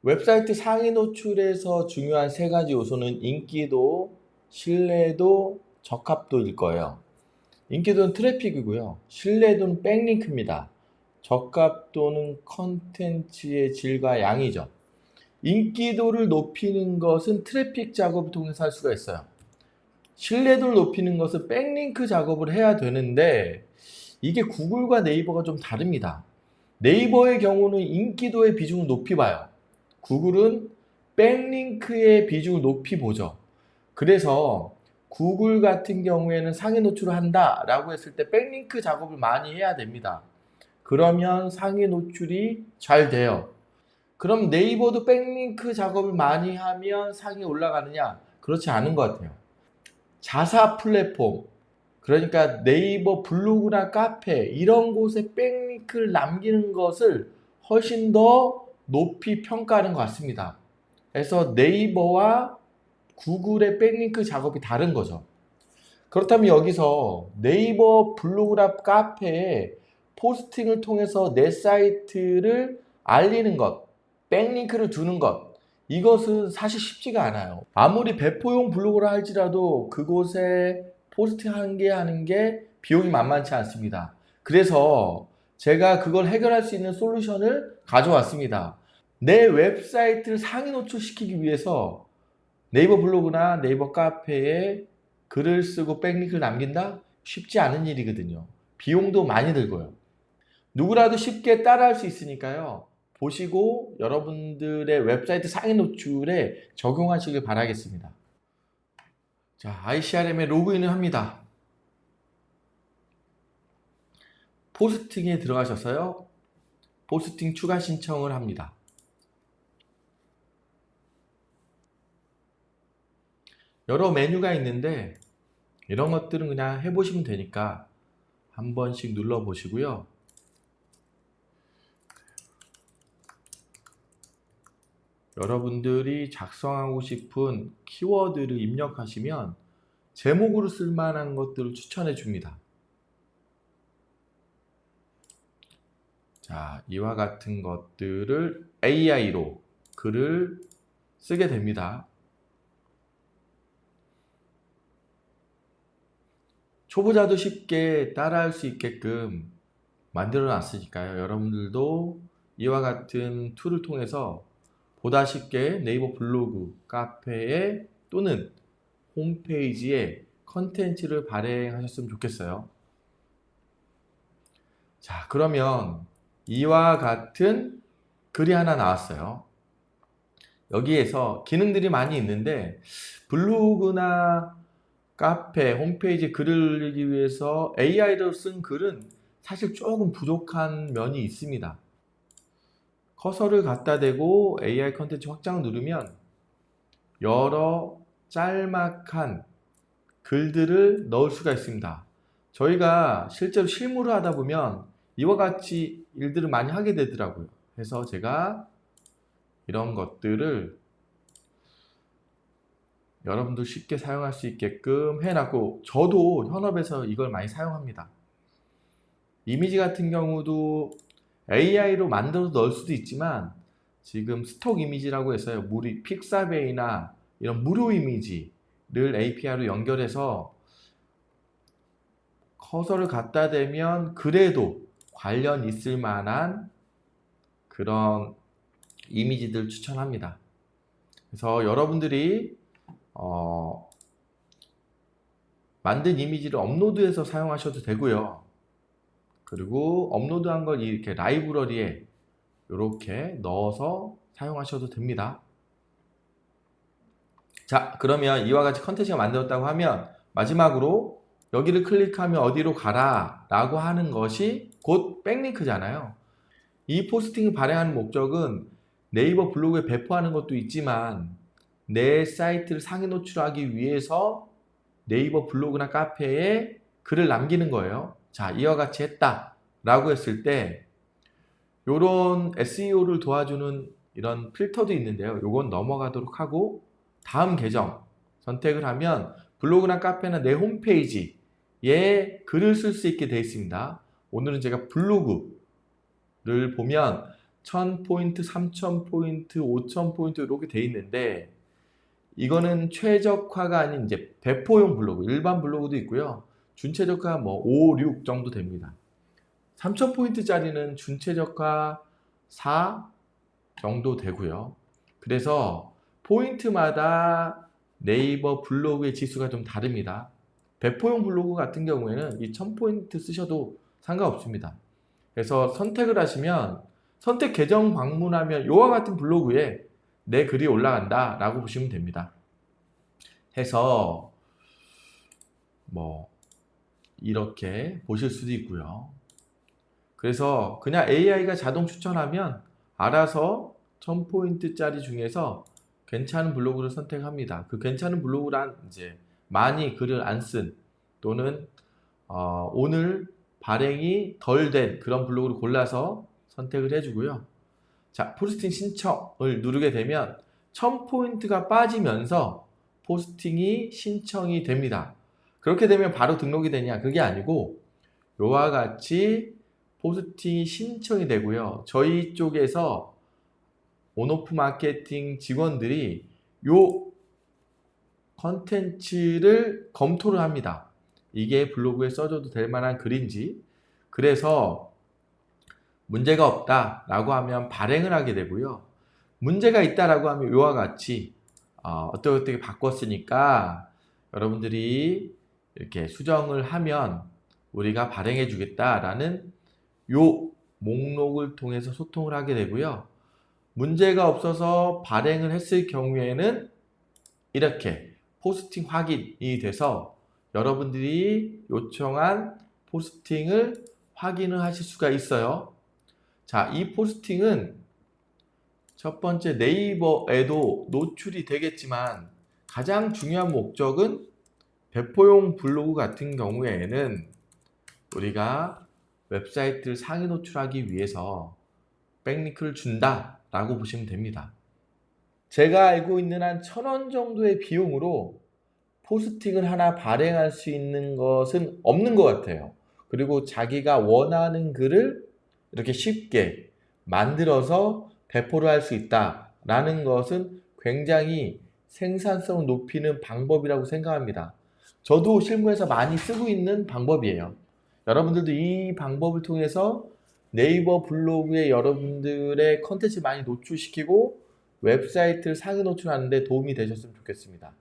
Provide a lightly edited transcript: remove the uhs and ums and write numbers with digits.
웹사이트 상위 노출에서 중요한 세 가지 요소는 인기도, 신뢰도, 적합도일 거예요. 인기도는 트래픽이고요. 신뢰도는 백링크입니다. 적합도는 컨텐츠의 질과 양이죠. 인기도를 높이는 것은 트래픽 작업을 통해서 할 수가 있어요. 신뢰도를 높이는 것은 백링크 작업을 해야 되는데 이게 구글과 네이버가 좀 다릅니다. 네이버의 경우는 인기도의 비중을 높이 봐요. 구글은 백링크의 비중을 높이 보죠. 그래서 구글 같은 경우에는 상위 노출을 한다라고 했을 때 백링크 작업을 많이 해야 됩니다. 그러면 상위 노출이 잘 돼요. 그럼 네이버도 백링크 작업을 많이 하면 상위에 올라가느냐? 그렇지 않은 것 같아요. 자사 플랫폼, 그러니까 네이버 블로그나 카페 이런 곳에 백링크를 남기는 것을 훨씬 더 높이 평가하는 것 같습니다. 그래서 네이버와 구글의 백링크 작업이 다른 거죠. 그렇다면 여기서 네이버 블로그나 카페에 포스팅을 통해서 내 사이트를 알리는 것, 백링크를 주는 것, 이것은 사실 쉽지가 않아요. 아무리 배포용 블로그라 할지라도 그곳에 하는 게 비용이 만만치 않습니다. 그래서 제가 그걸 해결할 수 있는 솔루션을 가져왔습니다. 내 웹사이트를 상위 노출시키기 위해서 네이버 블로그나 네이버 카페에 글을 쓰고 백링크를 남긴다? 쉽지 않은 일이거든요. 비용도 많이 들고요. 누구라도 쉽게 따라할 수 있으니까요. 보시고 여러분들의 웹사이트 상위 노출에 적용하시길 바라겠습니다. 자, ICRM에 로그인을 합니다. 포스팅에 들어가셔서요. 포스팅 추가 신청을 합니다. 여러 메뉴가 있는데 이런 것들은 그냥 해보시면 되니까 한 번씩 눌러보시고요. 여러분들이 작성하고 싶은 키워드를 입력하시면 제목으로 쓸만한 것들을 추천해 줍니다. 자, 이와 같은 것들을 AI로 글을 쓰게 됩니다. 초보자도 쉽게 따라할 수 있게끔 만들어 놨으니까요. 여러분들도 이와 같은 툴을 통해서 보다 쉽게 네이버 블로그, 카페에 또는 홈페이지에 컨텐츠를 발행하셨으면 좋겠어요. 자, 그러면 이와 같은 글이 하나 나왔어요. 여기에서 기능들이 많이 있는데 블로그나 카페, 홈페이지 글을 올리기 위해서 AI로 쓴 글은 사실 조금 부족한 면이 있습니다. 커서를 갖다 대고 AI 컨텐츠 확장을 누르면 여러 짤막한 글들을 넣을 수가 있습니다. 저희가 실제로 실무를 하다 보면 이와 같이 일들을 많이 하게 되더라고요. 그래서 제가 이런 것들을 여러분들 쉽게 사용할 수 있게끔 해놨고 저도 현업에서 이걸 많이 사용합니다. 이미지 같은 경우도 AI로 만들어서 넣을 수도 있지만 지금 스톡 이미지라고 해서요. 픽사베이나 이런 무료 이미지를 API로 연결해서 커서를 갖다 대면 그래도 관련 있을 만한 그런 이미지들 추천합니다. 그래서 여러분들이 만든 이미지를 업로드해서 사용하셔도 되고요. 그리고 업로드한 걸 이렇게 라이브러리에 이렇게 넣어서 사용하셔도 됩니다. 자, 그러면 이와 같이 컨텐츠가 만들었다고 하면 마지막으로 여기를 클릭하면 어디로 가라 라고 하는 것이 곧 백링크잖아요. 이 포스팅을 발행하는 목적은 네이버 블로그에 배포하는 것도 있지만 내 사이트를 상위 노출하기 위해서 네이버 블로그나 카페에 글을 남기는 거예요. 자, 이와 같이 했다 라고 했을 때 이런 SEO를 도와주는 이런 필터도 있는데요. 이건 넘어가도록 하고 다음 계정 선택을 하면 블로그나 카페나 내 홈페이지에 글을 쓸 수 있게 되어 있습니다. 오늘은 제가 블로그를 보면 1000포인트, 3000포인트, 5000포인트 이렇게 돼 있는데 이거는 최적화가 아닌 이제 배포용 블로그, 일반 블로그도 있고요. 준최적화 뭐 5, 6 정도 됩니다. 3000포인트짜리는 준최적화 4 정도 되고요. 그래서 포인트마다 네이버 블로그의 지수가 좀 다릅니다. 배포용 블로그 같은 경우에는 이 1000포인트 쓰셔도 상관없습니다. 그래서 선택을 하시면 선택 계정 방문하면 이와 같은 블로그에 내 글이 올라간다 라고 보시면 됩니다. 해서 뭐 이렇게 보실 수도 있고요. 그래서 그냥 AI가 자동 추천하면 알아서 1000포인트짜리 중에서 괜찮은 블로그를 선택합니다. 그 괜찮은 블로그란 이제 많이 글을 안 쓴 또는 오늘 발행이 덜 된 그런 블로그를 골라서 선택을 해주고요. 자, 포스팅 신청을 누르게 되면 1000포인트가 빠지면서 포스팅이 신청이 됩니다. 그렇게 되면 바로 등록이 되냐? 그게 아니고 요와 같이 포스팅이 신청이 되고요. 저희 쪽에서 온오프 마케팅 직원들이 요 컨텐츠를 검토를 합니다. 이게 블로그에 써줘도 될 만한 글인지. 그래서 문제가 없다라고 하면 발행을 하게 되고요. 문제가 있다라고 하면 이와 같이 어떻게 바꿨으니까 여러분들이 이렇게 수정을 하면 우리가 발행해 주겠다라는 요 목록을 통해서 소통을 하게 되고요. 문제가 없어서 발행을 했을 경우에는 이렇게 포스팅 확인이 돼서 여러분들이 요청한 포스팅을 확인을 하실 수가 있어요. 자, 이 포스팅은 첫 번째 네이버에도 노출이 되겠지만 가장 중요한 목적은 배포용 블로그 같은 경우에는 우리가 웹사이트를 상위 노출하기 위해서 백링크를 준다 라고 보시면 됩니다. 제가 알고 있는 한 1000원 정도의 비용으로 포스팅을 하나 발행할 수 있는 것은 없는 것 같아요. 그리고 자기가 원하는 글을 이렇게 쉽게 만들어서 배포를 할 수 있다라는 것은 굉장히 생산성을 높이는 방법이라고 생각합니다. 저도 실무에서 많이 쓰고 있는 방법이에요. 여러분들도 이 방법을 통해서 네이버 블로그에 여러분들의 컨텐츠 많이 노출시키고 웹사이트를 상위 노출하는 데 도움이 되셨으면 좋겠습니다.